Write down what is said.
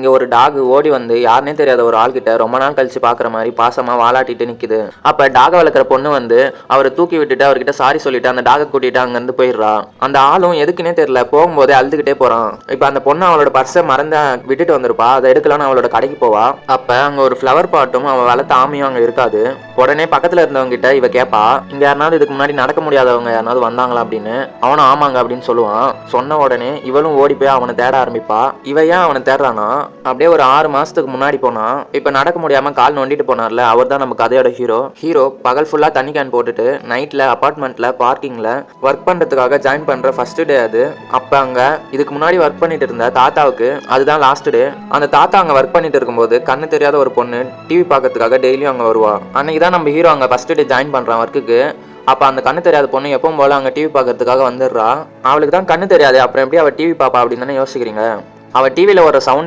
இங்க ஒரு டாக் ஓடி வந்து யாருனே தெரியாத ஒரு ஆள்கிட்ட ரொம்ப நாள் கழிச்சு பாக்குற மாதிரி பாசமா வாலாட்டிட்டு நிக்குது. அப்ப டாக வளர்க்குற பொண்ணு வந்து அவரை தூக்கி விட்டுட்டு அவர்கிட்ட சாரி சொல்லிட்டு அந்த டாகை கூட்டிட்டு அங்க இருந்து போயிடுறா. அந்த ஆளும் எதுக்குன்னே தெரியல, போகும்போதே அழுதுகிட்டே போறான். இப்ப அந்த பொண்ணு அவளோட பர்ஸை மறந்து விட்டுட்டு வந்திருப்பா. அதை எடுக்கலான்னு அவளோட கடைக்கு போவா. அப்ப அங்க ஒரு ஃப்ளவர் பாட்டும் அவ வளர்த்த ஆமையும் அங்க இருக்காது. உடனே பக்கத்துல இருந்தவங்க கிட்ட இவ கேப்பா, இங்க யாருனாவது இதுக்கு முன்னாடி நடக்க முடியாதவங்க யாராவது வந்தாங்களா அப்படின்னு. அவனும் ஆமாங்க அப்படின்னு சொல்லுவான். சொன்ன உடனே இவளும் ஓடி போய் அவனை தேட ஆரம்பிப்பா. இவ ஏன் அவனை தேடுறானா, அப்படியே ஒரு 6 மாசத்துக்கு முன்னாடி போனா, இப்ப நடக்க முடியாம கால் நோண்டிட்டு போனார்ல, அவர் தான் நம்ம கதையோட ஹீரோ பகல் ஃபுல்லா தண்ணி கேன் போட்டுட்டு நைட்ல அபார்ட்மெண்ட்ல பார்க்கிங்ல ஒர்க் பண்றதுக்காக ஜாயின் பண்ற ஃபர்ஸ்ட் டே அது. அப்ப அங்க இதுக்கு முன்னாடி ஒர்க் பண்ணிட்டு இருந்த தாத்தாவுக்கு அதுதான் லாஸ்ட் டே. அந்த தாத்தா அங்க ஒர்க் பண்ணிட்டு இருக்கும்போது கண்ணு தெரியாத ஒரு பொண்ணு டிவி பார்க்கறதுக்காக டெய்லியும் அங்க வருவா. அன்னைக்கு தான் நம்ம ஹீரோ அங்க ஃபர்ஸ்ட் டே ஜாயின் பண்றான் ஒர்க்குக்கு. அப்ப அந்த கண்ணு தெரியாத பொண்ணு எப்பவும் போல அங்க டிவி பார்க்கறதுக்காக வந்துடுறா. அவளுக்கு தான் கண்ணு தெரியாது, அப்புறம் எப்படி அவ டிவி பாப்பா அப்படின்னு தானே யோசிக்கிறீங்க. அவ டிவியில ஒரு சவுண்ட்